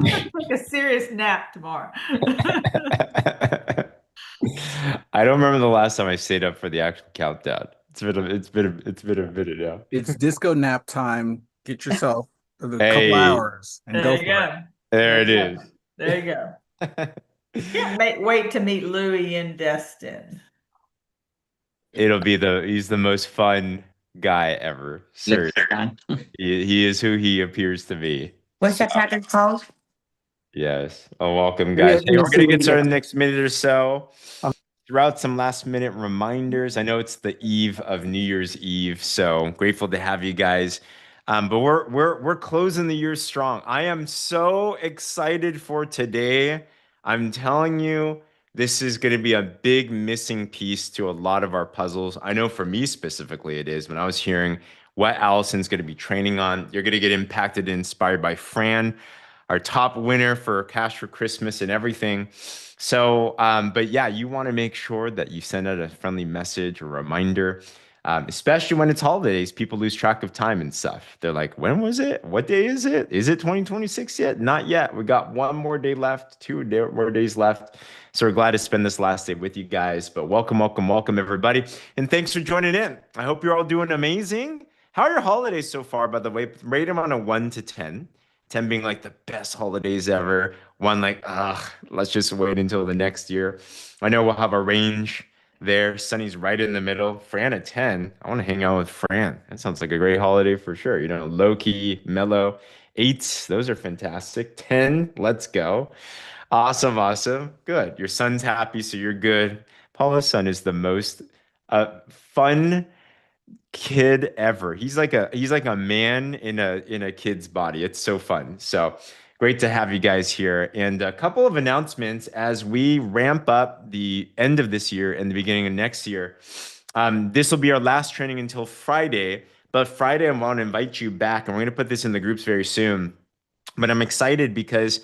Take a serious nap tomorrow. I don't remember the last time I stayed up for the actual countdown. It's been a minute now. It's disco nap time. Get yourself a couple Hey, hours and go There you for it. go. there There it you go. is. There you go. Wait to meet Louis in Destin. He's the most fun guy ever. Looks Sir, fun. he is who he appears to be. What's that pattern called? Yes. Oh, welcome, Yeah, guys. Hey, let me we're see gonna what get you got. started in the next minute or so. Throw out some last minute reminders. I know it's the eve of New Year's Eve, so grateful to have you guys. But we're closing the year strong. I am so excited for today. I'm telling you, this is going to be a big missing piece to a lot of our puzzles. I know for me specifically, it is. When I was hearing what Allison's going to be training on, you're going to get impacted and inspired by Fran, our top winner for Cash for Christmas and everything. So, but yeah, you want to make sure that you send out a friendly message or reminder, especially when it's holidays. People lose track of time and stuff. They're like, when was it? What day is it? Is it 2026 yet? Not yet. We got one more day left, more days left. So we're glad to spend this last day with you guys. But welcome, welcome, welcome, everybody. And thanks for joining in. I hope you're all doing amazing. How are your holidays so far, by the way? Rate them on a 1 to 10. 10 being like the best holidays ever. One like, let's just wait until the next year. I know we'll have a range there. Sunny's right in the middle. Fran at 10. I want to hang out with Fran. That sounds like a great holiday for sure. You know, low key, mellow. Eights, those are fantastic. 10, let's go. Awesome, awesome. Good. Your son's happy, so you're good. Paula's son is the most fun kid ever. He's like a man in a kid's body. It's so fun. So great to have you guys here. And a couple of announcements as we ramp up the end of this year and the beginning of next year. This will be our last training until Friday. But Friday, I want to invite you back, and we're going to put this in the groups very soon. But I'm excited because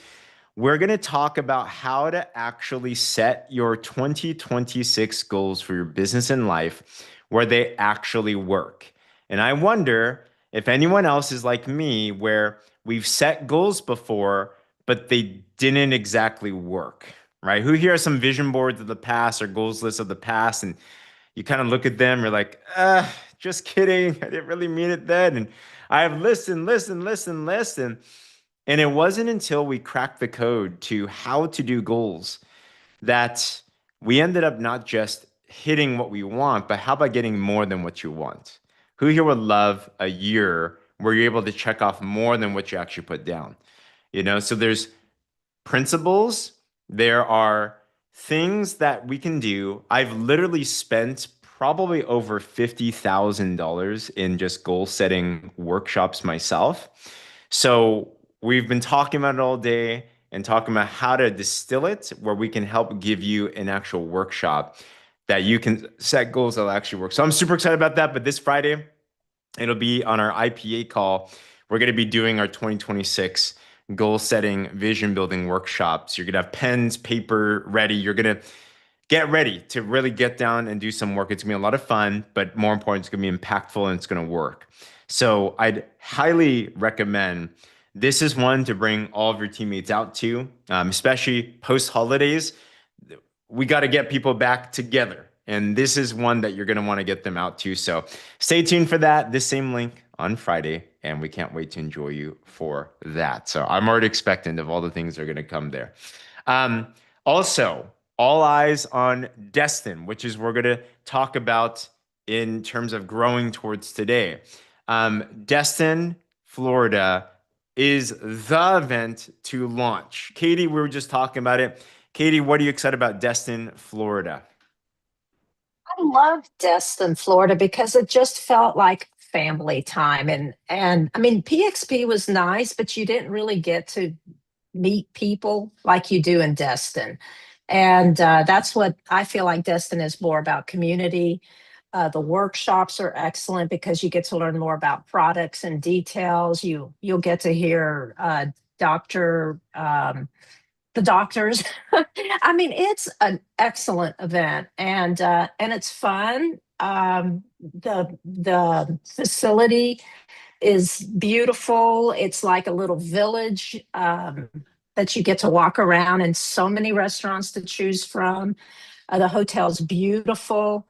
we're going to talk about how to actually set your 2026 goals for your business and life where they actually work. And I wonder if anyone else is like me, where we've set goals before, but they didn't exactly work, right? Who here has some vision boards of the past or goals lists of the past, and you kind of look at them, you're like, just kidding. I didn't really mean it then. And I have listened. And it wasn't until we cracked the code to how to do goals that we ended up not just hitting what we want, but how about getting more than what you want? Who here would love a year where you're able to check off more than what you actually put down? You know, so there's principles, there are things that we can do. I've literally spent probably over $50,000 in just goal setting workshops myself. So we've been talking about it all day and talking about how to distill it, where we can help give you an actual workshop that you can set goals that'll actually work. So I'm super excited about that. But this Friday, it'll be on our IPA call. We're going to be doing our 2026 goal setting, vision building workshops. You're going to have pens, paper ready. You're going to get ready to really get down and do some work. It's going to be a lot of fun, but more important, it's going to be impactful and it's going to work. So I'd highly recommend this is one to bring all of your teammates out to, especially post holidays. We got to get people back together. And this is one that you're going to want to get them out to. So stay tuned for that. This same link on Friday. And we can't wait to enjoy you for that. So I'm already expectant of all the things that are going to come there. Also, all eyes on Destin, which is we're going to talk about in terms of growing towards today. Destin, Florida is the event to launch. Katie, we were just talking about it. Katie, what are you excited about Destin, Florida? I love Destin, Florida because it just felt like family time and I mean PXP was nice, but you didn't really get to meet people like you do in Destin. And that's what I feel like Destin is more about community. The workshops are excellent because you get to learn more about products and details. You'll get to hear Dr. The doctors. I mean, it's an excellent event and it's fun. The facility is beautiful. It's like a little village. that you get to walk around and so many restaurants to choose from. The hotel's beautiful.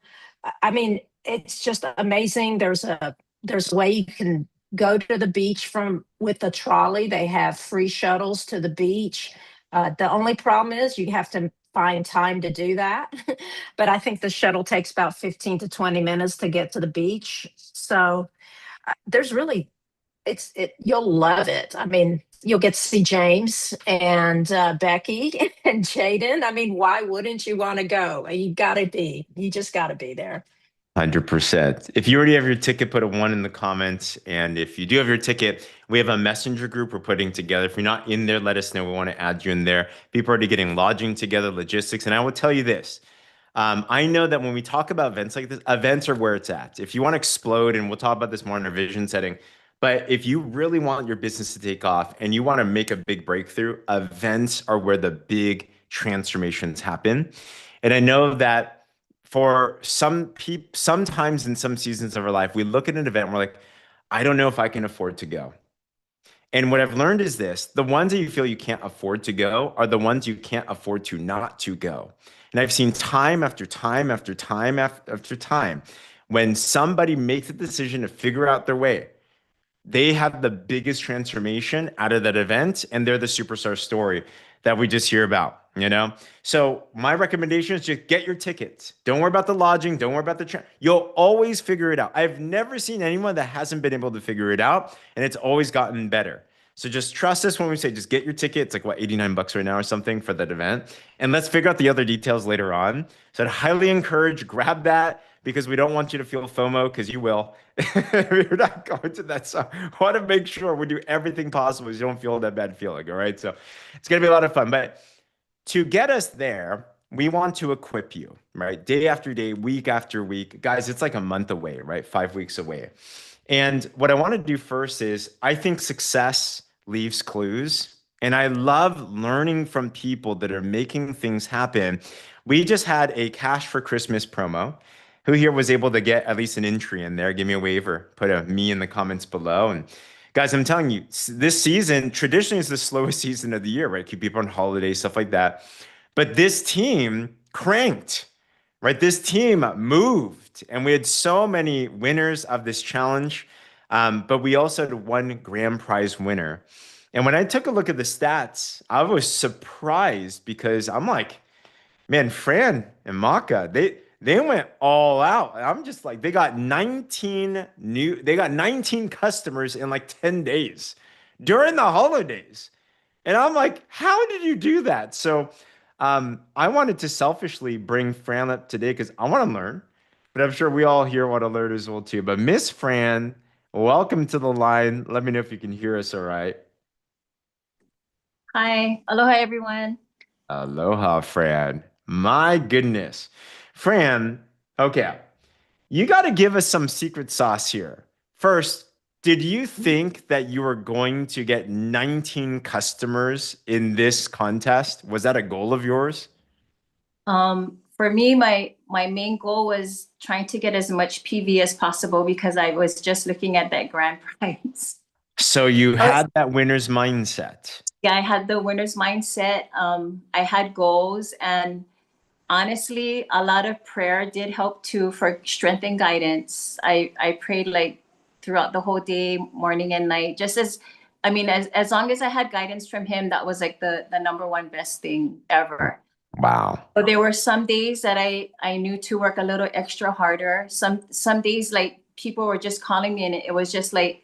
I mean, it's just amazing. There's a way you can go to the beach from with a trolley. They have free shuttles to the beach. The only problem is you have to find time to do that. But I think the shuttle takes about 15 to 20 minutes to get to the beach. So there's really you'll love it. I mean, you'll get to see James and Becky and Jaden. I mean, why wouldn't you want to go? You just got to be there. 100%. If you already have your ticket, put a 1 in the comments. And if you do have your ticket, we have a messenger group we're putting together. If you're not in there, let us know. We want to add you in there. People are already getting lodging together, logistics. And I will tell you this. I know that when we talk about events like this, events are where it's at. If you want to explode, and we'll talk about this more in our vision setting, but if you really want your business to take off and you want to make a big breakthrough, events are where the big transformations happen. And I know that for some people, sometimes in some seasons of our life, we look at an event and we're like, I don't know if I can afford to go. And what I've learned is this: the ones that you feel you can't afford to go are the ones you can't afford to not to go. And I've seen time after time after time after time when somebody makes a decision to figure out their way, they have the biggest transformation out of that event, and they're the superstar story that we just hear about, you know? So my recommendation is just get your tickets. Don't worry about the lodging. Don't worry about you'll always figure it out. I've never seen anyone that hasn't been able to figure it out, and it's always gotten better. So just trust us when we say just get your ticket. It's like what, $89 right now or something for that event. And let's figure out the other details later on. So I'd highly encourage, grab that, because we don't want you to feel FOMO, because you will. We're not going to that. So I want to make sure we do everything possible so you don't feel that bad feeling. All right. So it's going to be a lot of fun. But to get us there, we want to equip you, right? Day after day, week after week. Guys, it's like a month away, right? 5 weeks away. And what I want to do first is, I think success leaves clues. And I love learning from people that are making things happen. We just had a Cash for Christmas promo. Who here was able to get at least an entry in there? Give me a wave or put a me in the comments below. And guys, I'm telling you, this season traditionally is the slowest season of the year, right? Keep people on holidays, stuff like that. But this team cranked, right? This team moved, and we had so many winners of this challenge. But we also had one grand prize winner. And when I took a look at the stats, I was surprised, because I'm like, man, Fran and Maka, they went all out. I'm just like, they got 19 customers in like 10 days during the holidays. And I'm like, how did you do that? So I wanted to selfishly bring Fran up today because I want to learn, but I'm sure we all here want to learn as well too. But Miss Fran, welcome to the line. Let me know if you can hear us all right. Hi. Aloha, everyone. Aloha, Fran. My goodness. Fran, okay, you got to give us some secret sauce here. First, did you think that you were going to get 19 customers in this contest? Was that a goal of yours? For me, my main goal was trying to get as much PV as possible, because I was just looking at that grand prize. So you had that winner's mindset. Yeah, I had the winner's mindset. I had goals, and honestly, a lot of prayer did help too, for strength and guidance. I prayed like throughout the whole day, morning and night, just as long as I had guidance from him, that was like the number one best thing ever. Wow. But there were some days that I knew to work a little extra harder. Some days, like, people were just calling me, and it was just like,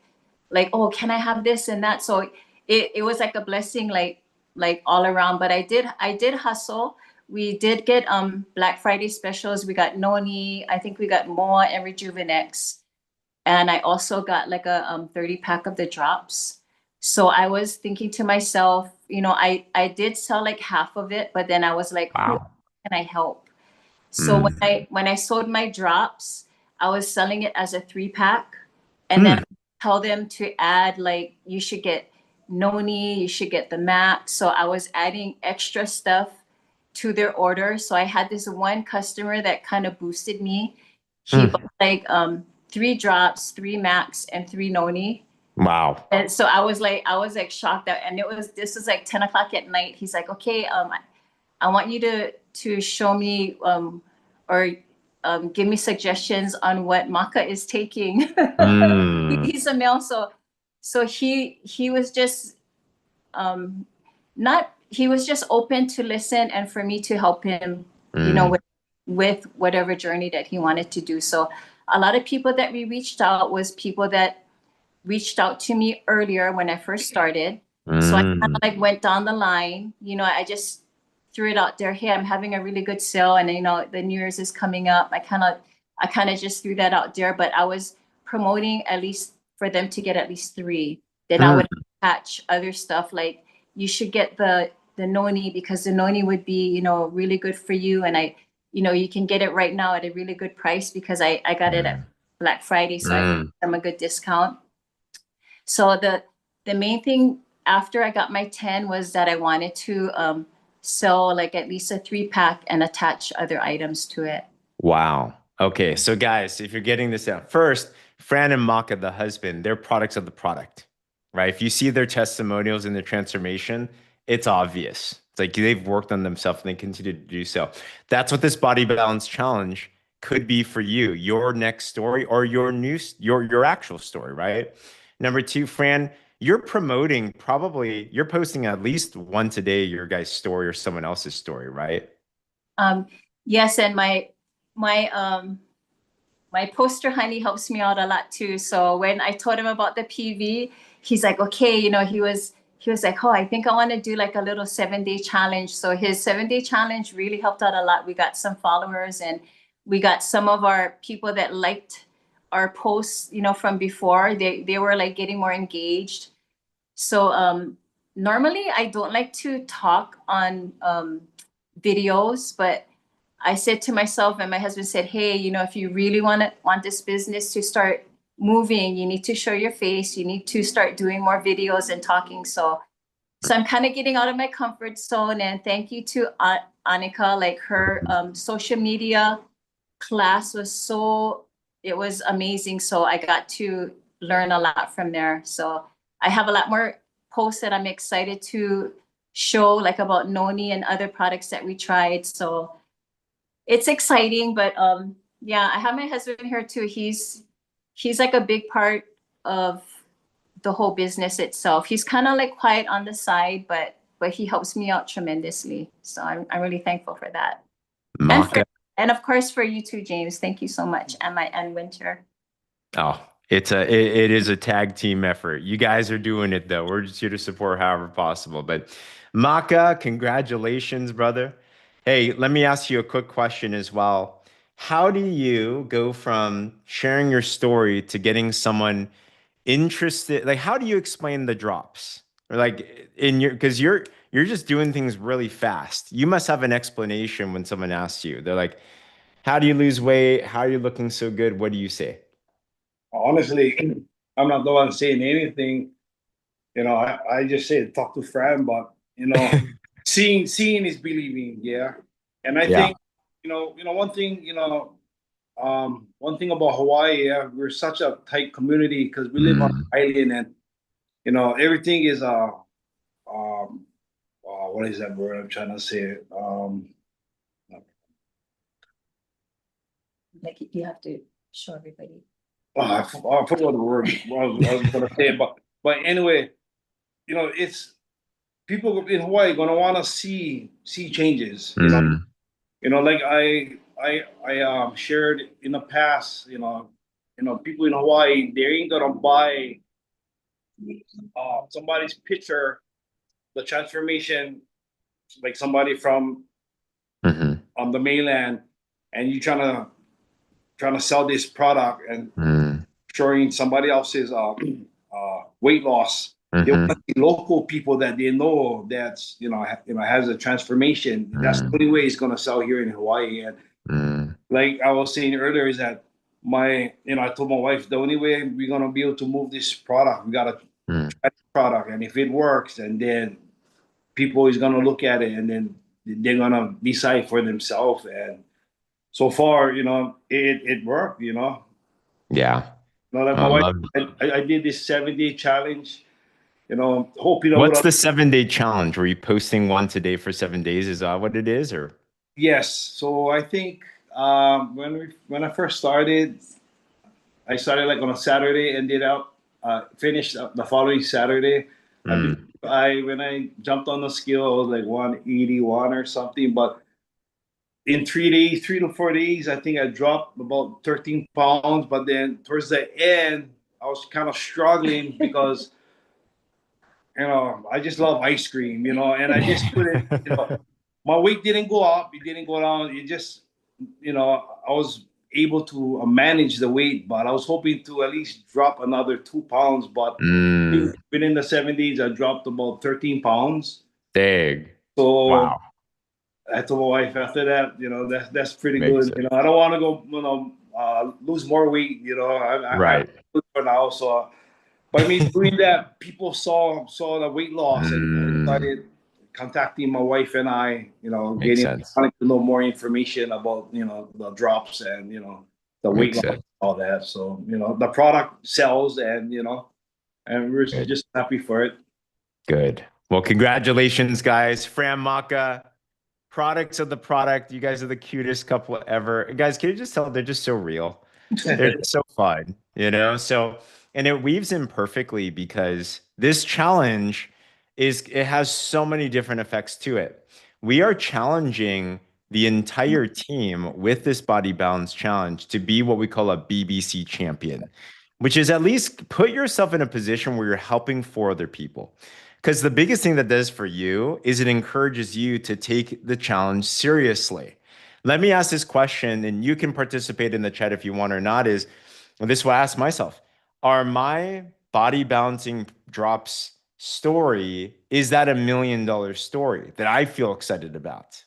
oh, can I have this and that? So it was like a blessing, like all around. But I did hustle. We did get Black Friday specials. We got Noni, I think we got Moa and Rejuvenex. And I also got like a 30 pack of the drops. So I was thinking to myself, I did sell like half of it, but then I was like, wow, who can I help? So when I sold my drops, I was selling it as a 3-pack, and then tell them to add, like, you should get Noni, you should get the Max. So I was adding extra stuff to their order. So I had this one customer that kind of boosted me. He bought like 3 drops, 3 Max, and 3 Noni. Wow. And so I was like shocked that, and this was like 10 o'clock at night. He's like, okay, I want you to show me, or give me suggestions on what Maka is taking. He's a male, so he was just not he was just open to listen and for me to help him, with whatever journey that he wanted to do. So a lot of people that we reached out was people that reached out to me earlier when I first started. So I kind of like went down the line, I just threw it out there. Hey, I'm having a really good sale, and the New Year's is coming up. I kind of just threw that out there, but I was promoting at least for them to get at least 3. Then I would attach other stuff like, you should get the noni, because the noni would be, really good for you. And you can get it right now at a really good price, because I got it at Black Friday. So I gave them a good discount. So the main thing after I got my 10 was that I wanted to sell like at least a 3-pack and attach other items to it. Wow. Okay. So guys, if you're getting this out, first, Fran and Maka, the husband, they're products of the product, right? If you see their testimonials and their transformation, it's obvious. It's like they've worked on themselves and they continue to do so. That's what this body balance challenge could be for you, your next story or your actual story, right? Number 2, Fran, you're posting at least once a day, your guy's story or someone else's story, right? Yes. And my poster honey helps me out a lot too. So when I told him about the PV, he's like, okay, he was like, oh, I think I want to do like a little 7-day challenge. So his 7-day challenge really helped out a lot. We got some followers, and we got some of our people that liked our posts, from before. They were like getting more engaged. So normally I don't like to talk on videos, but I said to myself, and my husband said, hey, if you really want this business to start moving, you need to show your face. You need to start doing more videos and talking. So I'm kind of getting out of my comfort zone. And thank you to Annika, like her social media class it was amazing. So I got to learn a lot from there. So I have a lot more posts that I'm excited to show, like about noni and other products that we tried. So it's exciting, but yeah, I have my husband here too. He's like a big part of the whole business itself. He's kind of like quiet on the side, but he helps me out tremendously. So I'm really thankful for that. And of course for you too, James. Thank you so much, and Winter. Oh, it is a tag team effort. You guys are doing it though. We're just here to support however possible. But Maka, congratulations, brother. Hey, let me ask you a quick question as well. How do you go from sharing your story to getting someone interested? Like, how do you explain the drops? Or like because you're just doing things really fast. You must have an explanation when someone asks you. They're like, how do you lose weight? How are you looking so good? What do you say? Honestly, I'm not the one saying anything. I just say talk to Fran, but seeing is believing, yeah. And I think, one thing, one thing about Hawaii, yeah, we're such a tight community because we live on an island, and everything is what is that word I'm trying to say? Like you have to show everybody. I forgot the word I was gonna say, but anyway, it's people in Hawaii gonna want to see changes. Like I shared in the past. People in Hawaii, they ain't gonna buy somebody's picture, the transformation, like somebody from on the mainland, and you trying to sell this product and showing somebody else's weight loss. They want to see local people that they know that's has a transformation. That's the only way it's gonna sell here in Hawaii. And like I was saying earlier, is that I told my wife the only way we're gonna be able to move this product, we gotta try the product, and if it works, and then people is gonna look at it, and then they're gonna decide for themselves. And so far, it worked. Yeah. You know, like I my wife, love I did this 7-day challenge. You know, hope you know What's what. the 7-day challenge? Were you posting once a day for 7 days? Is that what it is, or? Yes. So I think when I first started, I started like on a Saturday, ended up finished the following Saturday. I believe Mm, when I jumped on the scale, I was like 181 or something. But in 3 days, 3 to 4 days, I think I dropped about 13 pounds. But then towards the end, I was kind of struggling because I just love ice cream, and I just couldn't, my weight didn't go up, it didn't go down. It just, I was able to manage the weight, but I was hoping to at least drop another 2 pounds. But mm, within the 7 days, I dropped about 13 pounds. Dig. So Wow. I told my wife after that, that's pretty Makes good. it. I don't want to go, lose more weight. I'm Right. good for now. So by me doing that, people saw the weight loss and Mm, started contacting my wife and I, makes getting sense. wanting to know more information about the drops and the weight Makes loss, it. all that. So the product sells, and and we're Good. just happy for it. Good. Well, congratulations, guys. Fran, Maka, products of the product. You guys are the cutest couple ever. Guys, can you just tell they're just so real? They're just so fun, So, and it weaves in perfectly because this challenge it has so many different effects to it. We are challenging the entire team with this body balance challenge to be what we call a BBC champion, which is at least put yourself in a position where you're helping 4 other people. Because the biggest thing that does for you is it encourages you to take the challenge seriously. Let me ask this question, and you can participate in the chat if you want or not. This is what I ask myself: are my body balancing drops story, is that $1 million story that I feel excited about?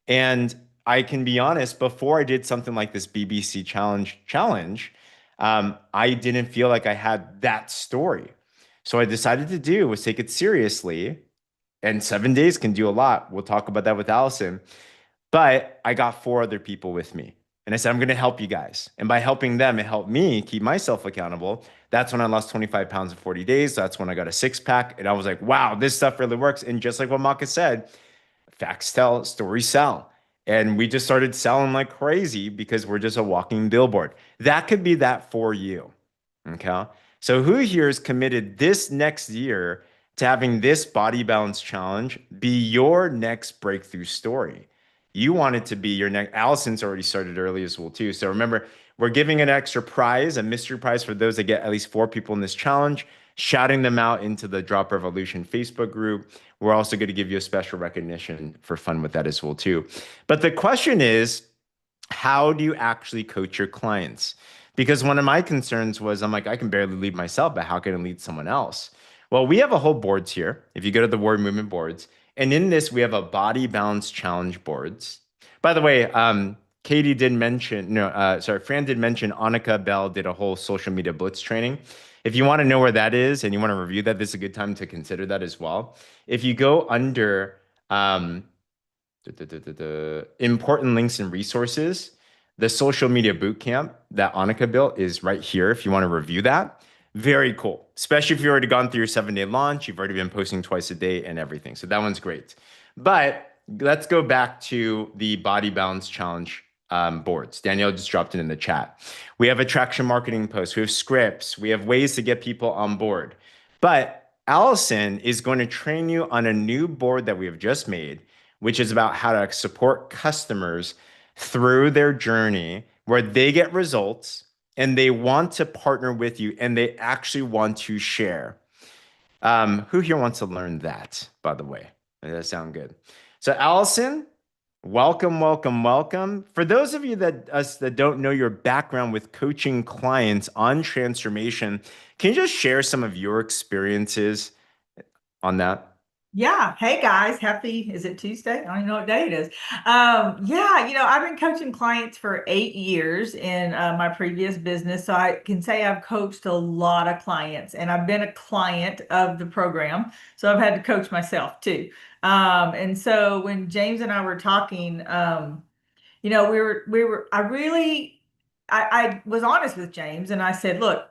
And I can be honest, before I did something like this BBC challenge, I didn't feel like I had that story. So I decided to do was take it seriously, and 7 days can do a lot. We'll talk about that with Alyson. But I got 4 other people with me. And I said, I'm going to help you guys. And by helping them, it helped me keep myself accountable. That's when I lost 25 pounds in 40 days. That's when I got a 6-pack. And I was like, wow, this stuff really works. And just like what Maka said, facts tell, stories sell. And we just started selling like crazy because we're just a walking billboard. That could be that for you. Okay. So who here is committed this next year to having this body balance challenge be your next breakthrough story? You want it to be your next. Allison's already started early as well too. So remember, we're giving an extra prize, a mystery prize for those that get at least 4 people in this challenge, shouting them out into the Drop Revolution Facebook group. We're also going to give you a special recognition for fun with that as well too. But the question is, how do you actually coach your clients? Because one of my concerns was, I'm like, I can barely lead myself, but how can I lead someone else? Well, we have a whole boards here. If you go to the Word Movement boards, and in this, we have a body balance challenge boards. By the way, Katie did mention, no, sorry, Fran did mention Annika Bell did a whole social media blitz training. If you want to know where that is and you want to review that, this is a good time to consider that as well. If you go under important links and resources, the social media bootcamp that Annika built is right here if you want to review that. Very cool, especially if you've already gone through your 7-day launch, you've already been posting twice a day and everything. So that one's great. But let's go back to the body balance challenge boards. Danielle just dropped it in the chat. We have attraction marketing posts, we have scripts, we have ways to get people on board. But Alyson is going to train you on a new board that we have just made, which is about how to support customers through their journey where they get results and they want to partner with you and they actually want to share. Who here wants to learn that, by the way? Does that sound good? So Alyson, welcome, welcome, welcome. For those of you that don't know your background with coaching clients on transformation, can you just share some of your experiences on that? Yeah. Hey guys, is it Tuesday? I don't even know what day it is. Yeah, I've been coaching clients for 8 years in my previous business. So I can say I've coached a lot of clients and I've been a client of the program. So I've had to coach myself too. And so when James and I were talking, I really I was honest with James and I said, look,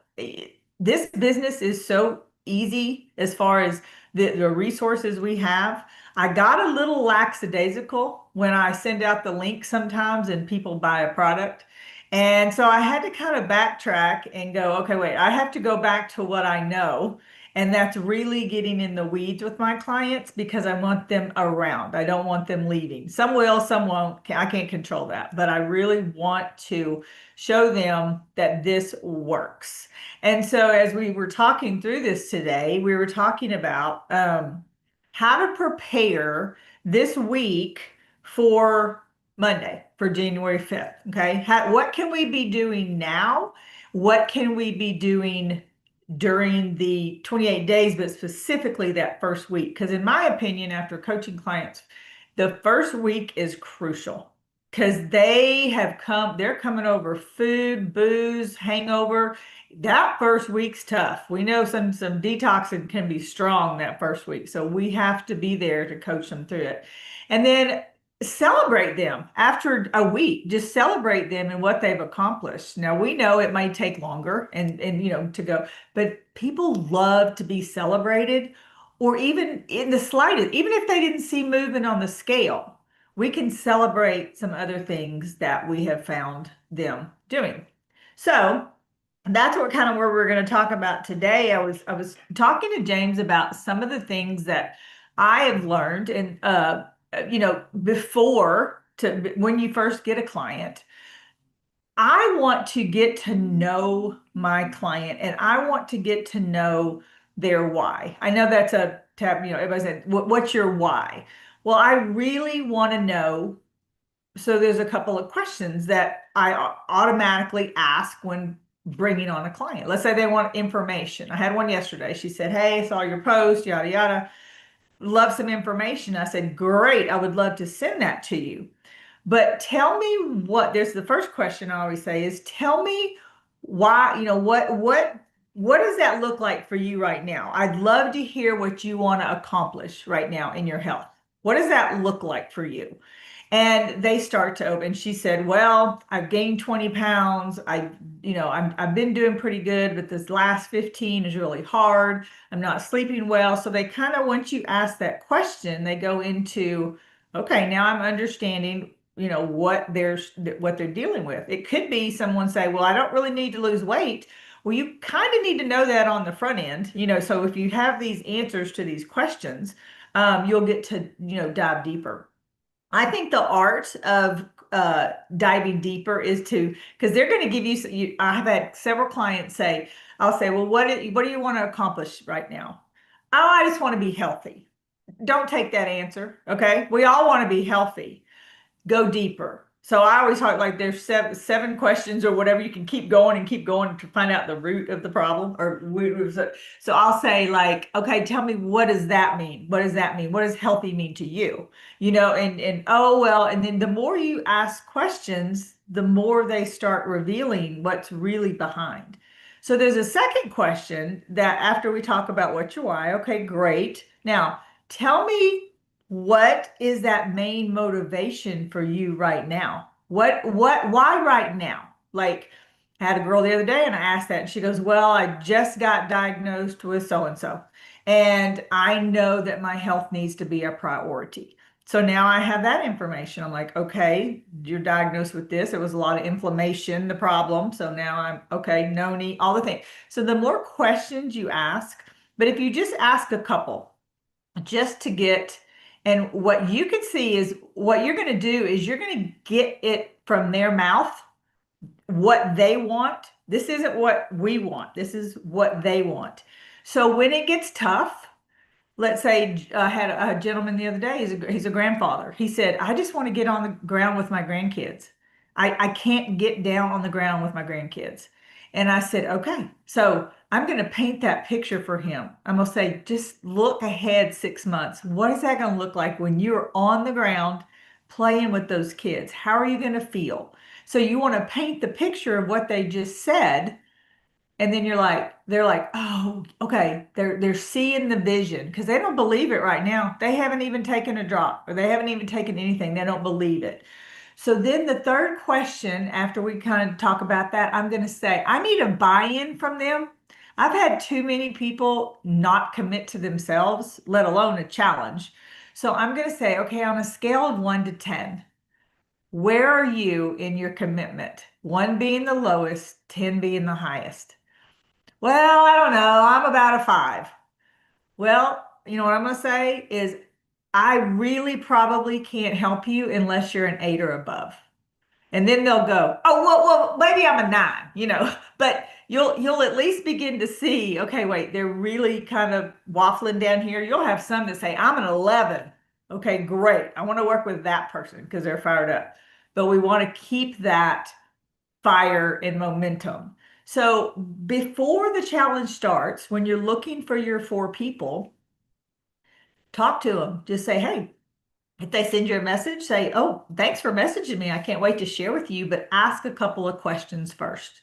this business is so easy as far as the resources we have. I got a little lackadaisical when I send out the link sometimes and people buy a product. And so I had to kind of backtrack and go, okay, wait, I have to go back to what I know. And that's really getting in the weeds with my clients because I want them around. I don't want them leaving. Some will, some won't. I can't control that. But I really want to show them that this works. And so as we were talking through this today, we were talking about how to prepare this week for Monday, for January 5th. Okay. What can we be doing now? What can we be doing during the 28 days, but specifically that first week? Because in my opinion, after coaching clients, the first week is crucial because they're coming over food, booze, hangover. That first week's tough. We know some detoxing can be strong that first week. So we have to be there to coach them through it. And then celebrate them after a week. Just celebrate them and what they've accomplished. Now we know it may take longer and to go, but people love to be celebrated, or even in the slightest, even if they didn't see movement on the scale, we can celebrate some other things that we have found them doing. So that's what kind of where we're going to talk about today. I was talking to James about some of the things that I have learned and before to when you first get a client. I want to get to know my client and I want to get to know their why. I know that's a tab, everybody said, what's your why? Well, I really want to know. So there's a couple of questions that I automatically ask when bringing on a client. Let's say they want information. I had one yesterday. She said, hey, saw your post, yada, yada. Love some information. I said, great. I would love to send that to you. But tell me there's the first question I always say is tell me why, what does that look like for you right now? I'd love to hear what you want to accomplish right now in your health. What does that look like for you? And they start to open. She said, well, I've gained 20 pounds. I've been doing pretty good, but this last 15 is really hard. I'm not sleeping well. So they kind of, once you ask that question, they go into, okay, now I'm understanding, what they're dealing with. It could be someone say, well, I don't really need to lose weight. Well, you kind of need to know that on the front end, so if you have these answers to these questions, you'll get to, dive deeper. I think the art of diving deeper is because they're going to give you, I've had several clients say, I'll say, well, what do you want to accomplish right now? Oh, I just want to be healthy. Don't take that answer. Okay. We all want to be healthy. Go deeper. So I always thought like there's seven questions or whatever. You can keep going to find out the root of the problem. So I'll say like, okay, tell me, what does that mean? What does that mean? What does healthy mean to you? And oh, well, and then the more you ask questions, the more they start revealing what's really behind. So there's a second question that after we talk about what's your why, okay, great. Now tell me, what is that main motivation for you right now? Why right now? Like, I had a girl the other day and I asked that and she goes, well, I just got diagnosed with so-and-so. And I know that my health needs to be a priority. So now I have that information. I'm like, okay, you're diagnosed with this. It was a lot of inflammation, the problem. So now I'm okay, no need, all the things. So the more questions you ask, but if you just ask a couple, just to get, and what you can see is what you're going to do is you're going to get it from their mouth, what they want. This isn't what we want. This is what they want. So when it gets tough, let's say I had a gentleman the other day, he's a grandfather. He said, I just want to get on the ground with my grandkids. I can't get down on the ground with my grandkids. And I said, okay, so I'm going to paint that picture for him. I'm going to say, just look ahead 6 months. What is that going to look like when you're on the ground playing with those kids? How are you going to feel? So you want to paint the picture of what they just said. And then they're like, oh, okay. They're seeing the vision because they don't believe it right now. They haven't even taken a drop or they haven't even taken anything. They don't believe it. So then the third question, after we kind of talk about that, I'm going to say, I need a buy-in from them. I've had too many people not commit to themselves, let alone a challenge. So I'm going to say, okay, on a scale of 1 to 10, where are you in your commitment? 1 being the lowest, 10 being the highest. Well, I don't know. I'm about a 5. Well, you know what I'm going to say is I really probably can't help you unless you're an 8 or above. And then they'll go, oh, well, maybe I'm a 9, but you'll at least begin to see, okay, wait, they're really kind of waffling down here. You'll have some that say, I'm an 11. Okay, great. I want to work with that person because they're fired up. But we want to keep that fire and momentum. So before the challenge starts, when you're looking for your 4 people, talk to them. Just say, hey, if they send you a message, say, oh, thanks for messaging me. I can't wait to share with you, but ask a couple of questions first.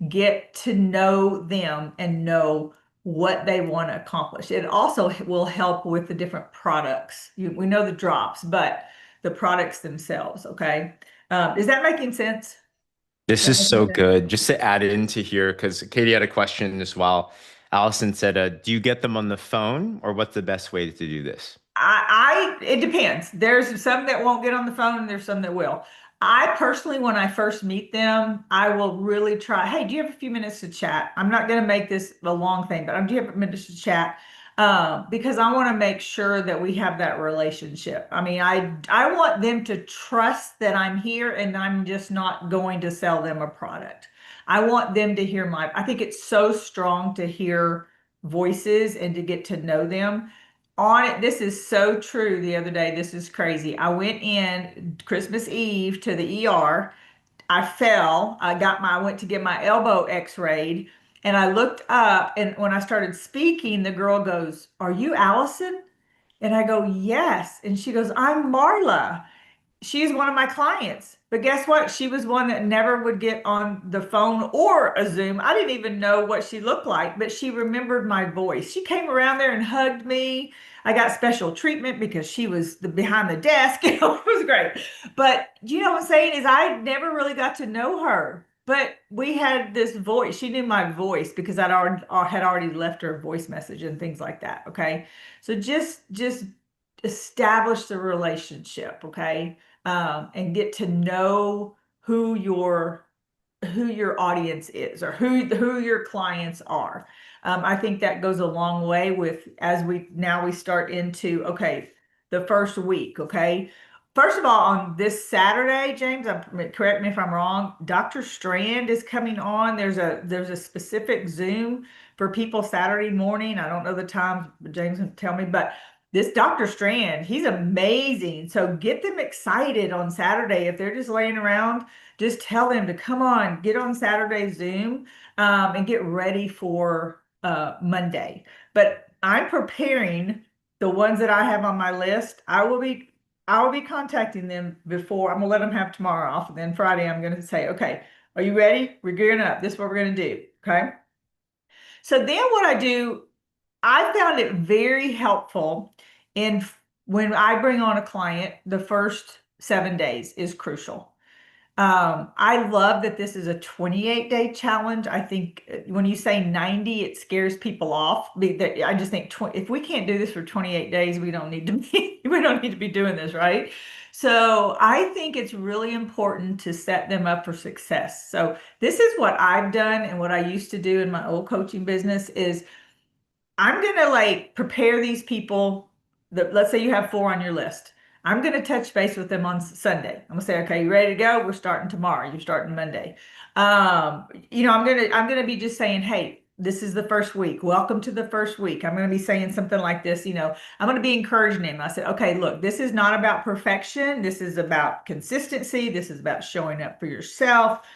Get to know them and know what they want to accomplish. It also will help with the different products. We know the drops, but the products themselves, okay? Is that making sense? This is so good. Just to add into here, because Katie had a question as well. Alyson said, do you get them on the phone, or what's the best way to do this? It depends. There's some that won't get on the phone and there's some that will. I personally, when I first meet them, I will really try, hey, do you have a few minutes to chat? I'm not going to make this a long thing, but do you have minutes to chat? Because I want to make sure that we have that relationship. I mean, I want them to trust that I'm here and I'm just not going to sell them a product. I want them to hear I think it's so strong to hear voices and to get to know them on it. This is so true. The other day, this is crazy. I went in Christmas Eve to the ER. I fell. I went to get my elbow x-rayed and I looked up, and when I started speaking, the girl goes, "Are you Alyson?" And I go, "Yes." And she goes, "I'm Marla." She's one of my clients. But guess what? She was one that never would get on the phone or a Zoom. I didn't even know what she looked like, but she remembered my voice. She came around there and hugged me. I got special treatment because she was behind the desk. It was great. But you know what I'm saying is I never really got to know her. But we had this voice. She knew my voice because had already left her a voice message and things like that. Okay. So just establish the relationship, okay? And get to know who your audience is or who your clients are. I think that goes a long way with as we start into the first week. Okay, first of all, on this Saturday, James, correct me if I'm wrong, Dr. Strand is coming on. There's a specific Zoom for people Saturday morning. I don't know the time, James can tell me, but this Dr. Strand, he's amazing. So get them excited on Saturday. If they're just laying around, just tell them to come on, get on Saturday Zoom, and get ready for Monday. But I'm preparing the ones that I have on my list. I will be contacting them before. I'm gonna let them have tomorrow off, and then Friday I'm gonna say, okay, are you ready? We're gearing up. This is what we're gonna do. Okay. So then what I do, I found it very helpful when I bring on a client, the first 7 days is crucial. I love that this is a 28-day challenge. I think when you say 90, it scares people off. I just think if we can't do this for 28 days, we don't need to be doing this, right? So I think it's really important to set them up for success. So this is what I've done and what I used to do in my old coaching business is I'm gonna prepare these people that let's say you have 4 on your list. I'm gonna touch base with them on Sunday. I'm gonna say, okay, you ready to go? We're starting tomorrow. You're starting Monday. I'm gonna be just saying, hey, this is the first week. Welcome to the first week. I'm gonna be saying something like this. I'm gonna be encouraging them. I said, okay, look, this is not about perfection. This is about consistency. This is about showing up for yourself.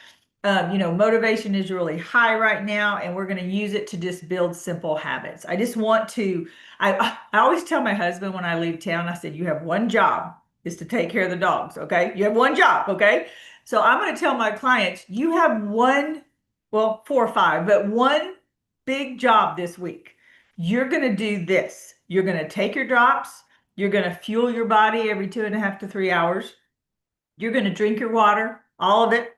Motivation is really high right now, and we're going to use it to just build simple habits. I just want to, I always tell my husband when I leave town, I said, you have one job is to take care of the dogs. Okay. You have one job. Okay. So I'm going to tell my clients, you have 4 or 5, but one big job this week. You're going to do this. You're going to take your drops. You're going to fuel your body every 2.5 to 3 hours. You're going to drink your water, all of it.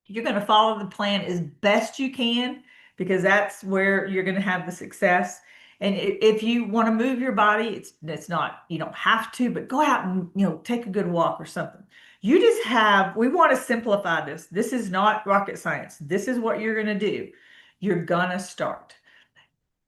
You're going to follow the plan as best you can because that's where you're going to have the success. And if you want to move your body, it's not, you don't have to, but go out and, take a good walk or something. You just we want to simplify this. This is not rocket science. This is what you're going to do. You're going to start.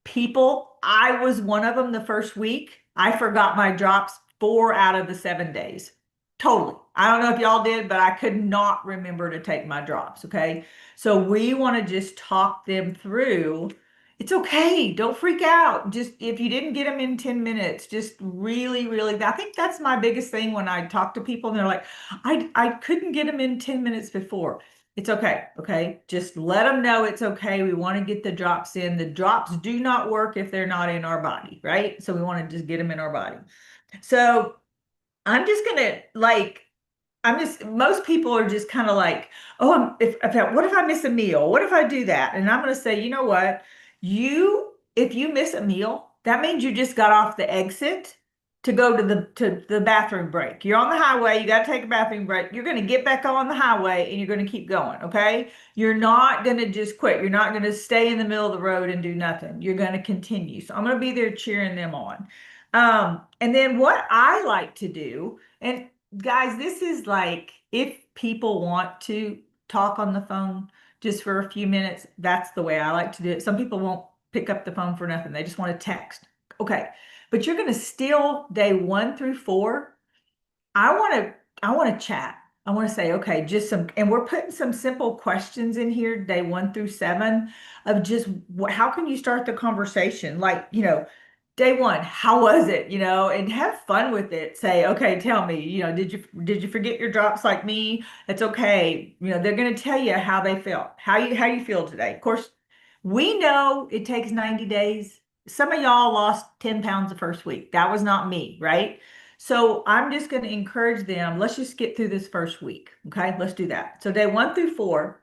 People, I was one of them the first week. I forgot my drops 4 out of the 7 days. Totally. I don't know if y'all did, but I could not remember to take my drops. Okay. So we want to just talk them through. It's okay. Don't freak out. Just if you didn't get them in 10 minutes, just really, really, I think that's my biggest thing when I talk to people and they're like, I couldn't get them in 10 minutes before. It's okay. Okay. Just let them know it's okay. We want to get the drops in. The drops do not work if they're not in our body, right? So we want to just get them in our body. So I'm just gonna most people are just kind of like, oh, what if I miss a meal? What if I do that? And I'm gonna say, you know what? If you miss a meal, that means you just got off the exit to go to the bathroom break. You're on the highway, you got to take a bathroom break. You're going to get back on the highway and you're going to keep going, okay? You're not going to just quit. You're not going to stay in the middle of the road and do nothing. You're going to continue. So I'm going to be there cheering them on. And then what I like to do, and guys, this is like if people want to talk on the phone just for a few minutes, that's the way I like to do it. Some people won't pick up the phone for nothing. They just want to text. Okay. But you're going to still day 1 through 4. I want to chat. I want to say, okay, and we're putting some simple questions in here, day 1 through 7 of just how can you start the conversation? Like, day 1, how was it? And have fun with it. Say, okay, tell me, did you forget your drops like me? It's okay. They're going to tell you how they felt, how you feel today. Of course, we know it takes 90 days. Some of y'all lost 10 pounds the first week. That was not me, right? So I'm just going to encourage them. Let's just get through this first week. Okay, let's do that. So day 1 through 4,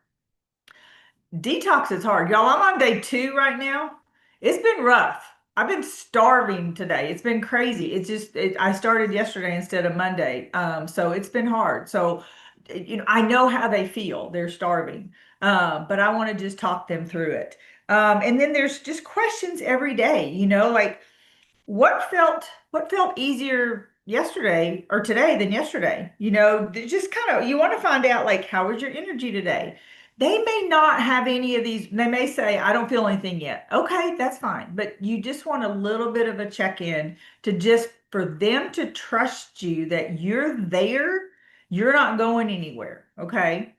detox is hard. Y'all, I'm on day 2 right now. It's been rough. I've been starving today. It's been crazy. I started yesterday instead of Monday. So it's been hard. So, I know how they feel. They're starving. But I want to just talk them through it. And then there's just questions every day, like what felt easier yesterday or today than yesterday? Just kind of, you want to find out like, how was your energy today? They may not have any of these. They may say, I don't feel anything yet. Okay, that's fine. But you just want a little bit of a check-in for them to trust you that you're there. You're not going anywhere. Okay.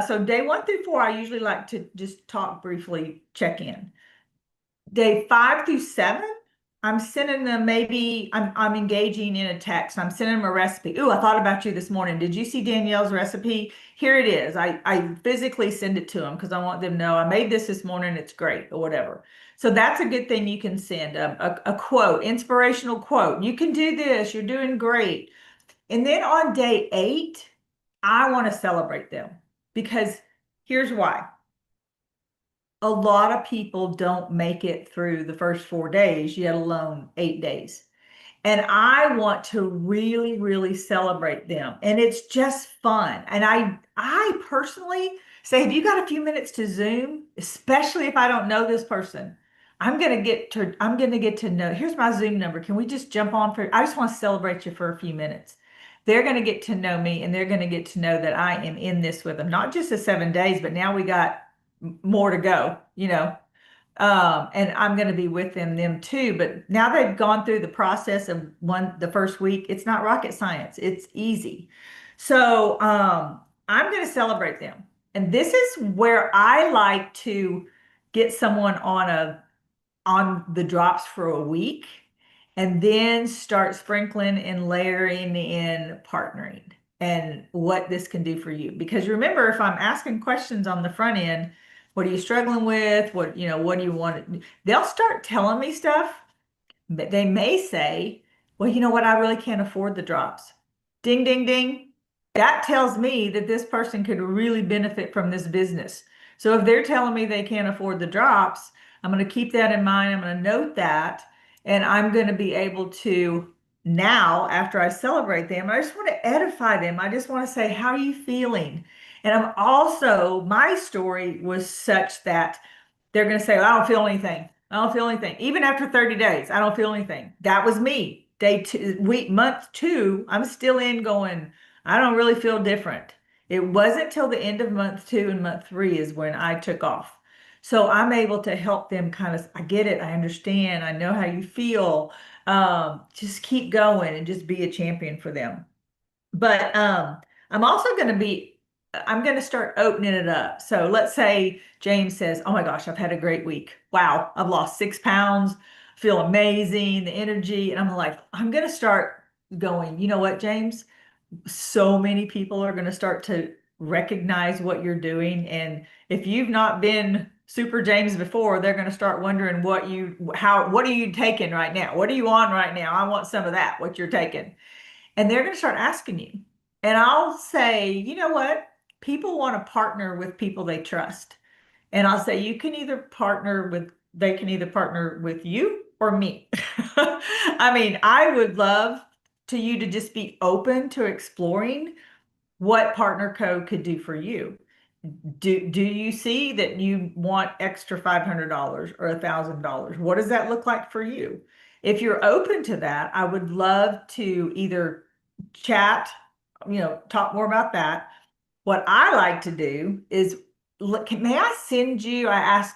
So day 1 through 4, I usually like to just talk briefly, check in. Day 5 through 7, I'm sending them I'm engaging in a text. I'm sending them a recipe. Ooh, I thought about you this morning. Did you see Danielle's recipe? Here it is. I physically send it to them because I want them to know I made this morning. It's great or whatever. So that's a good thing you can send a quote, inspirational quote. You can do this. You're doing great. And then on day 8, I want to celebrate them because here's why. A lot of people don't make it through the first 4 days, yet alone 8 days. And I want to really, really celebrate them. And it's just fun. And I personally say, have you got a few minutes to Zoom? Especially if I don't know this person. I'm gonna get to know. Here's my Zoom number. Can we just jump on I just want to celebrate you for a few minutes. They're going to get to know me and they're going to get to know that I am in this with them. Not just the 7 days, but now we got more to go, and I'm going to be with them too. But now they've gone through the process of the first week. It's not rocket science. It's easy. So I'm going to celebrate them. And this is where I like to get someone on the drops for a week and then start sprinkling and layering in partnering and what this can do for you. Because remember, if I'm asking questions on the front end, what are you struggling with? What do you want? They'll start telling me stuff, but they may say, well, you know what? I really can't afford the drops. Ding, ding, ding. That tells me that this person could really benefit from this business. So if they're telling me they can't afford the drops, I'm going to keep that in mind. I'm going to note that, and I'm going to be able to now, after I celebrate them, I just want to edify them. I just want to say, how are you feeling? And I'm also, my story was such that they're going to say, I don't feel anything. I don't feel anything. Even after 30 days, I don't feel anything. That was me. Day two, month two, I'm still in going, I don't really feel different. It wasn't till the end of month two and month three is when I took off. So I'm able to help them kind of, I get it. I understand. I know how you feel. Just keep going and just be a champion for them. But I'm also going to be, I'm going to start opening it up. So let's say James says, oh my gosh, I've had a great week. Wow, I've lost 6 pounds, feel amazing, the energy. And I'm like, I'm going to start going, you know what, James? So many people are going to start to recognize what you're doing. And if you've not been Super James before, they're going to start wondering what are you taking right now? What are you on right now? I want some of that, what you're taking. And they're going to start asking you. And I'll say, you know what? People want to partner with people they trust. And I'll say, they can either partner with you or me. I mean, I would love you to just be open to exploring what partner code could do for you. Do you see that you want extra $500 or $1,000? What does that look like for you? If you're open to that, I would love to either chat, talk more about that. What I like to do is, look, may I send you,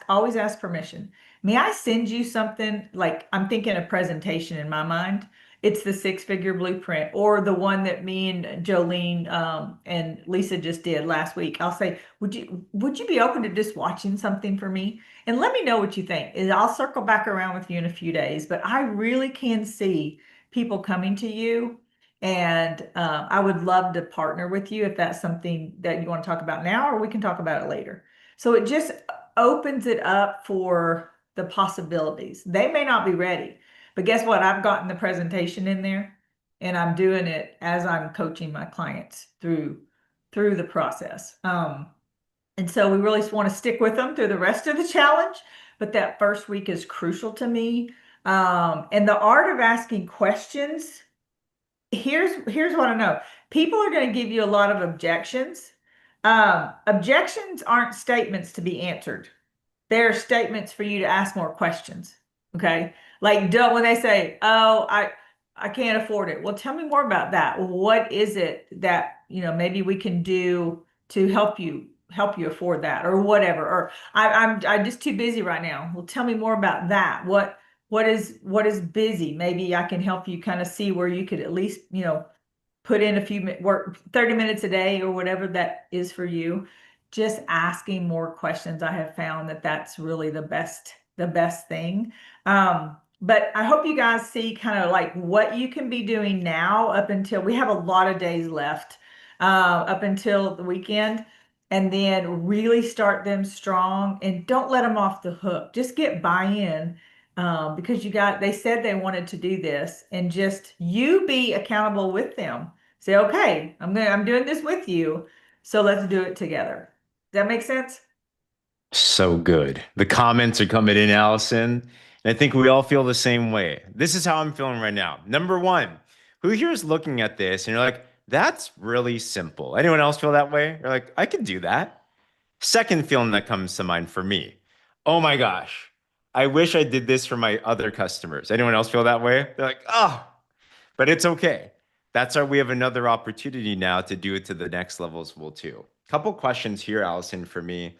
always ask permission. May I send you something, like I'm thinking a presentation in my mind. It's the six-figure blueprint, or the one that me and Jolene and Lisa just did last week. I'll say, would you be open to just watching something for me? And let me know what you think. And I'll circle back around with you in a few days, but I really can see people coming to you. And I would love to partner with you if that's something that you want to talk about now, or we can talk about it later. So it just opens it up for the possibilities. They may not be ready, but guess what? I've gotten the presentation in there, and I'm doing it as I'm coaching my clients through the process. And so we really want to stick with them through the rest of the challenge, but that first week is crucial to me. And the art of asking questions, here's what I know. People are going to give you a lot of objections. Objections aren't statements to be answered. They're statements for you to ask more questions. Okay. Like, when they say, oh, I can't afford it. Well, tell me more about that. What is it that, maybe we can do to help you afford that, or whatever? Or I'm just too busy right now. Well, tell me more about that. What is busy? Maybe I can help you kind of see where you could at least, put in a few work 30 minutes a day, or whatever that is for you. Just asking more questions. I have found that that's really the best thing. But I hope you guys see kind of like what you can be doing now, up until we have a lot of days left, up until the weekend. And then really start them strong, and don't let them off the hook. Just get buy-in, because they said they wanted to do this, and just you be accountable with them. Say, okay, I'm doing this with you, so let's do it together. Does that make sense? So good. The comments are coming in, Alyson. And I think we all feel the same way. This is how I'm feeling right now. Number one, who here is looking at this and you're like, that's really simple. Anyone else feel that way? You're like, I can do that. Second feeling that comes to mind for me, oh my gosh, I wish I did this for my other customers. Anyone else feel that way? They're like, oh, but it's okay. We have another opportunity now to do it to the next level as well too. Couple questions here, Alyson, for me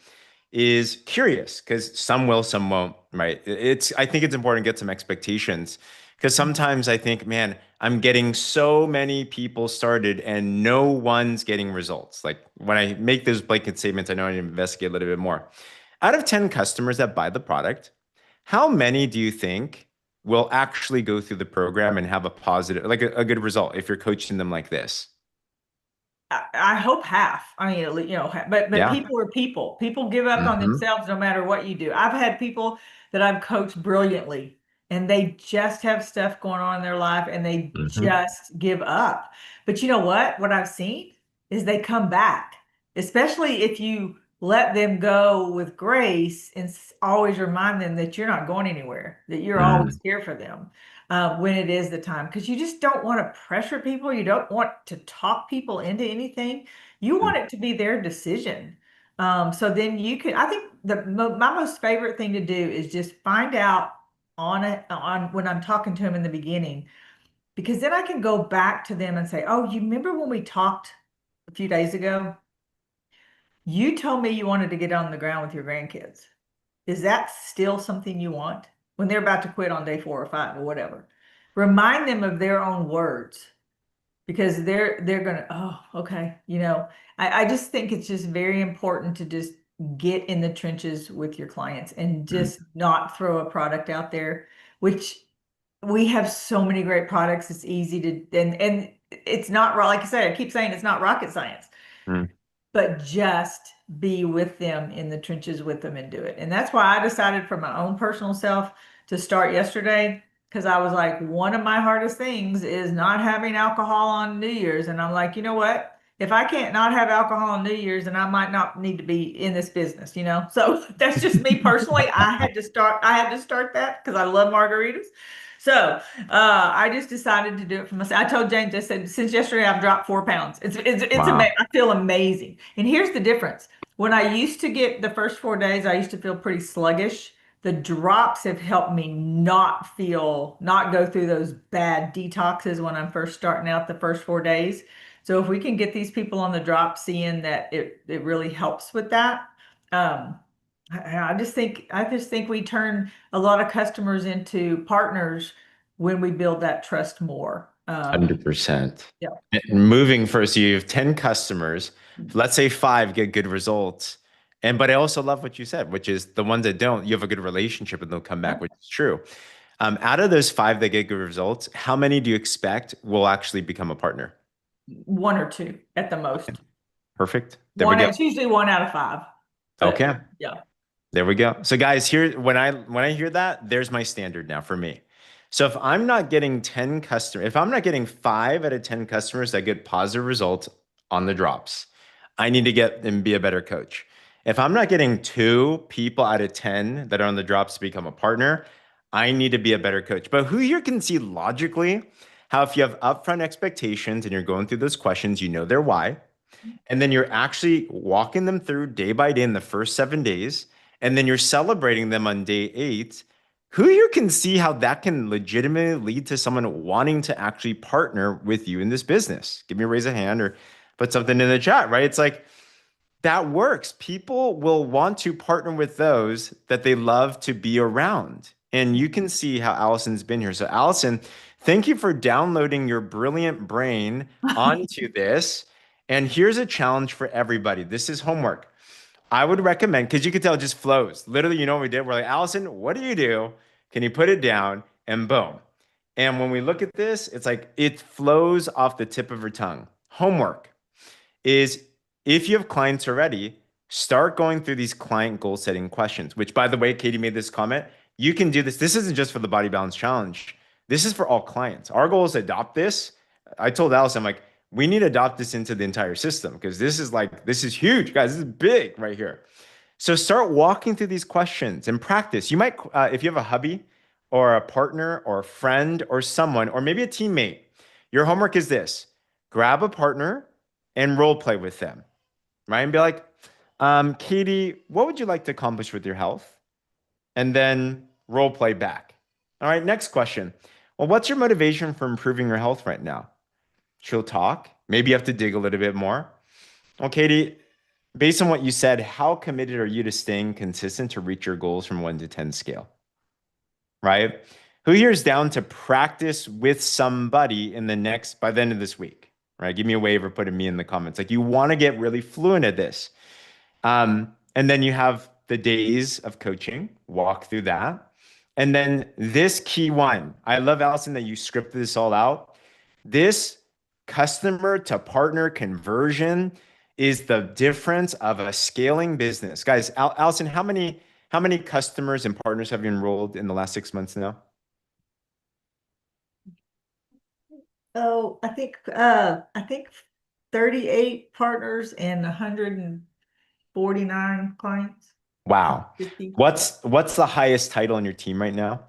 is curious, because some will, some won't, right? I think it's important to get some expectations, because sometimes I think, man, I'm getting so many people started and no one's getting results. Like when I make those blanket statements, I know I need to investigate a little bit more. Out of 10 customers that buy the product, how many do you think will actually go through the program and have a positive, like a good result if you're coaching them like this? I hope half. I mean, but Yeah. people are people. People give up on themselves no matter what you do. I've had people that I've coached brilliantly, and they just have stuff going on in their life, and they just give up. But you know what? What I've seen is they come back, especially if you let them go with grace and always remind them that you're not going anywhere, that you're always here for them when it is the time. Because you just don't want to pressure people. You don't want to talk people into anything. You want it to be their decision. So then you can, I think my most favorite thing to do is just find out on when I'm talking to them in the beginning, because then I can go back to them and say, oh, you remember when we talked a few days ago? You told me you wanted to get on the ground with your grandkids. Is that still something you want when they're about to quit on day 4 or 5 or whatever? Remind them of their own words, because they're gonna, oh, okay. I just think it's just very important to just get in the trenches with your clients and just not throw a product out there, which we have so many great products. It's easy to, and it's not, like I said, I keep saying it's not rocket science, but just be with them in the trenches with them and do it. And that's why I decided for my own personal self to start yesterday, because I was like, one of my hardest things is not having alcohol on New Year's. And I'm like, you know what? If I can't not have alcohol on New Year's, then I might not need to be in this business, So that's just me personally. I had to start that because I love margaritas. So I just decided to do it for myself. I told James, I said, since yesterday I've dropped 4 pounds. It's Wow. amazing. I feel amazing. And here's the difference. When I used to get the first 4 days, I used to feel pretty sluggish. The drops have helped me not go through those bad detoxes when I'm first starting out the first 4 days. So if we can get these people on the drop, seeing that it really helps with that. I just think we turn a lot of customers into partners when we build that trust more. 100%. Yeah. And moving first, you have 10 customers. Let's say 5 get good results. But I also love what you said, which is the ones that don't, you have a good relationship and they'll come back, which is true. Out of those 5 that get good results, how many do you expect will actually become a partner? 1 or 2 at the most. Perfect. There we go. It's usually 1 out of 5. But, okay. Yeah. There we go. So guys, here, when I hear that, there's my standard now for me. So if I'm not getting 10 customers, if I'm not getting 5 out of 10 customers that get positive results on the drops, I need to get and be a better coach. If I'm not getting 2 people out of 10 that are on the drops to become a partner, I need to be a better coach. But who here can see logically how if you have upfront expectations and you're going through those questions, you know their why, and then you're actually walking them through day by day in the first 7 days, and then you're celebrating them on day 8, who you can see how that can legitimately lead to someone wanting to actually partner with you in this business. Give me a raise a hand or put something in the chat, right? It's like, that works. People will want to partner with those that they love to be around. And you can see how Alyson's been here. So Alyson, thank you for downloading your brilliant brain onto this. And here's a challenge for everybody. This is homework. I would recommend, because you could tell it just flows. Literally, you know what we did? We're like, Alyson, what do you do? Can you put it down? And boom. And when we look at this, it's like it flows off the tip of her tongue. Homework is, if you have clients already, start going through these client goal setting questions, which, by the way, Katie made this comment. You can do this. This isn't just for the Body Balance Challenge. This is for all clients. Our goal is to adopt this. I told Alyson, I'm like, we need to adopt this into the entire system, because this is huge, guys. This is big right here. So start walking through these questions and practice. You might, if you have a hubby or a partner or a friend or someone, or maybe a teammate, your homework is this: grab a partner and role play with them, right? And be like, Katie, what would you like to accomplish with your health? And then role play back. All right, next question. Well, what's your motivation for improving your health right now? She'll talk. Maybe you have to dig a little bit more. Well, Katie, based on what you said, how committed are you to staying consistent to reach your goals from 1 to 10 scale? Right? Who here is down to practice with somebody by the end of this week? Right? Give me a wave or put a me in the comments. Like, you want to get really fluent at this. And then you have the days of coaching, walk through that. And then this key one, I love, Alyson, that you scripted this all out. This customer to partner conversion is the difference of a scaling business. Guys, Alyson, how many customers and partners have you enrolled in the last 6 months now? Oh, I think 38 partners and 49 clients. Wow. 50. What's the highest title in your team right now?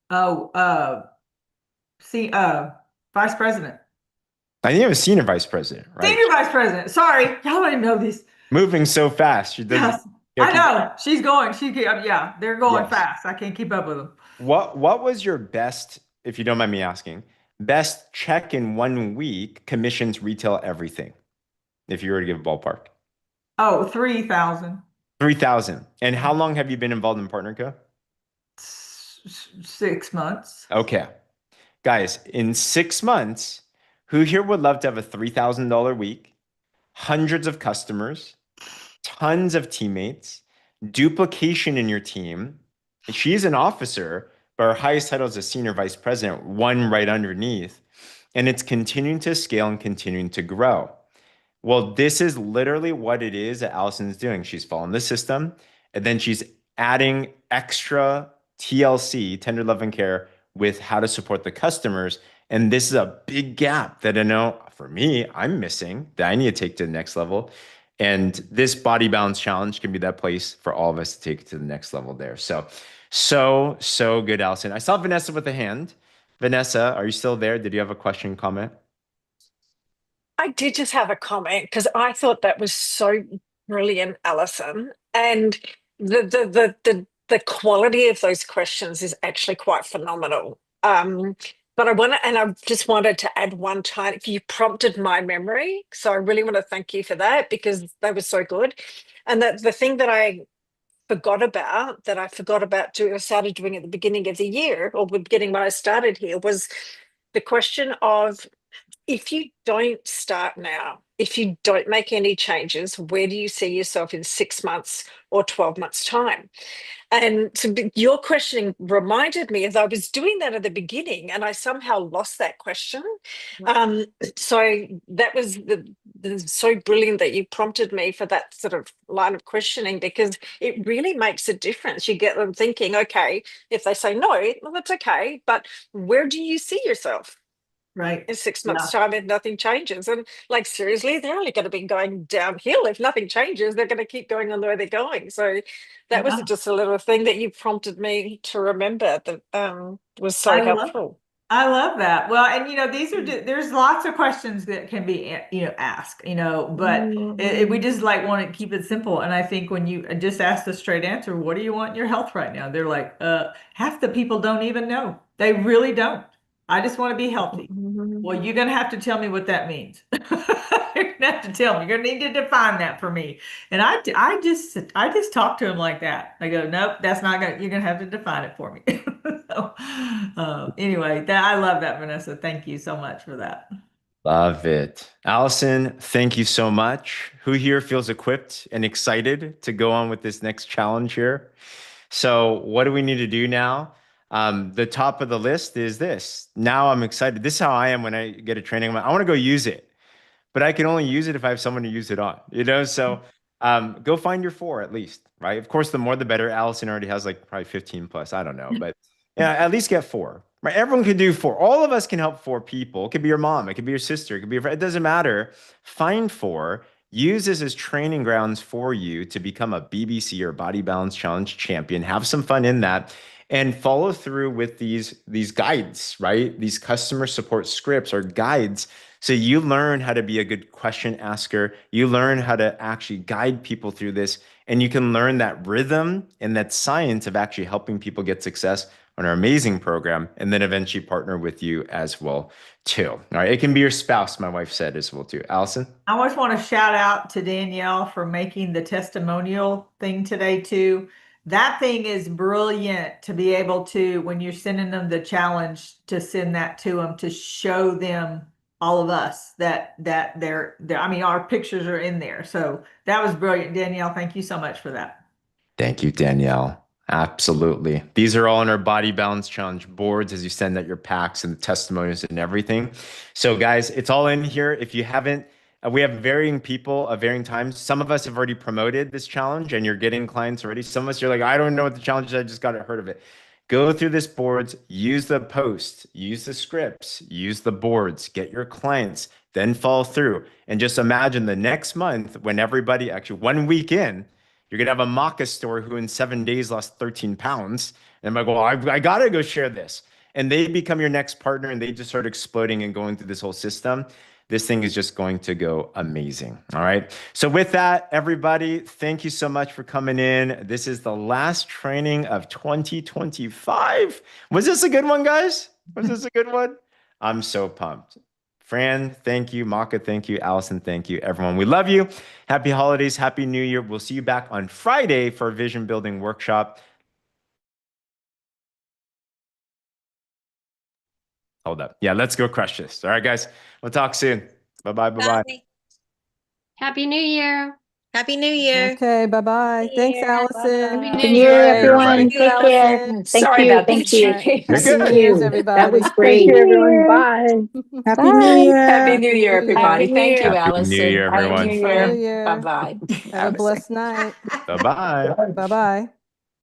Oh, see, vice president. I think you have a senior vice president, right? Senior vice president. Sorry, y'all don't even know this. Moving so fast. She doesn't. Yes, I know. She's going. Yeah, they're going Yes. fast. I can't keep up with them. What was your best, if you don't mind me asking, best check in 1 week commissions retail everything? If you were to give a ballpark. Oh, 3,000. 3,000. And how long have you been involved in PartnerCo? 6 months. Okay. Guys, in 6 months, who here would love to have a $3,000 week, hundreds of customers, tons of teammates, duplication in your team? She's an officer, but her highest title is a senior vice president, one right underneath. And it's continuing to scale and continuing to grow. Well, this is literally what it is that Alyson's doing. She's following the system, and then she's adding extra TLC, tender love and care, with how to support the customers. And this is a big gap that I know for me, I'm missing, that I need to take to the next level. And this body balance challenge can be that place for all of us to take it to the next level there. So good, Alyson. I saw Vanessa with a hand. Vanessa, are you still there? Did you have a question, comment? I did just have a comment because I thought that was so brilliant, Alyson. And the quality of those questions is actually quite phenomenal. But I just wanted to add one time, if you prompted my memory. So I really want to thank you for that because they were so good. And the thing that I forgot about I started doing at the beginning of the year, or the beginning when I started here, was the question of, if you don't start now, if you don't make any changes, where do you see yourself in 6 months or 12 months' time? And so your questioning reminded me, as I was doing that at the beginning, and I somehow lost that question. So that was so brilliant that you prompted me for that sort of line of questioning, because it really makes a difference. You get them thinking, okay, if they say no, well, that's okay, but where do you see yourself Right. in 6 months' time if nothing changes? And like, seriously, they're only going to be going downhill. If nothing changes, they're going to keep going on the way they're going. So that was just a little thing that you prompted me to remember that was so helpful. I love that. Well, and these are there's lots of questions that can be asked, but we just like want to keep it simple. And I think when you just ask the straight answer, what do you want in your health right now? They're like, half the people don't even know. They really don't. I just want to be healthy. Well, you're gonna have to tell me what that means. You're gonna have to tell me. You're gonna need to define that for me. And I just talk to him like that. I go, nope, that's not gonna. You're gonna have to define it for me. So, anyway, I love that, Vanessa. Thank you so much for that. Love it. Alyson, thank you so much. Who here feels equipped and excited to go on with this next challenge here? So what do we need to do now? The top of the list is this. Now I'm excited. This is how I am when I get a training. I want to go use it, but I can only use it if I have someone to use it on, So go find your 4 at least, right? Of course, the more the better. Alyson already has like probably 15 plus. I don't know, but yeah, at least get 4. Right? Everyone can do 4. All of us can help 4 people. It could be your mom. It could be your sister. It could be your friend. It doesn't matter. Find 4. Use this as training grounds for you to become a BBC or Body Balance Challenge champion. Have some fun in that. And follow through with these guides, right? These customer support scripts or guides. So you learn how to be a good question asker. You learn how to actually guide people through this. And you can learn that rhythm and that science of actually helping people get success on our amazing program, and then eventually partner with you as well too. All right. It can be your spouse, my wife said as well too. Alyson? I always want to shout out to Danielle for making the testimonial thing today too. That thing is brilliant to be able to, when you're sending them the challenge, to send that to them, to show them, all of us, that they're I mean, our pictures are in there. So that was brilliant. Danielle, thank you so much for that. Thank you, Danielle. Absolutely. These are all in our Body Balance Challenge boards as you send out your packs and the testimonials and everything. So guys, it's all in here. If you haven't, we have varying people at varying times. Some of us have already promoted this challenge and you're getting clients already. Some of us, you're like, I don't know what the challenge is. I just got heard of it. Go through this boards, use the posts, use the scripts, use the boards, get your clients, then follow through. And just imagine the next month when everybody, actually 1 week in, you're going to have a maca store who in 7 days lost 13 pounds. And I'm like, well, I got to go share this. And they become your next partner and they just start exploding and going through this whole system. This thing is just going to go amazing. All right. So with that, everybody, thank you so much for coming in. This is the last training of 2025. Was this a good one, guys? Was this a good one? I'm so pumped. Fran, thank you. Maka, thank you. Alyson, thank you. Everyone, we love you. Happy holidays. Happy New Year. We'll see you back on Friday for a vision building workshop. Hold up. Yeah, let's go crush this. All right, guys. We'll talk soon. Bye-bye. Bye-bye. Happy New Year. Happy New Year. Okay, bye-bye. Happy Thanks, New Year. Allison. Happy New Year, Great, everyone. Thank you, Take care. Allison. Sorry about that, Thank you. Jake. You're Happy good. New Year's, That everybody. was great. Thank you, everyone. Bye. Happy New Bye. Year. Happy New Year, Happy New everybody. Happy New Thank you, Year. Happy New Allison. Year, Thank everyone. you, New Fran. Year. Bye-bye. Have a blessed night. Bye-bye. Bye-bye.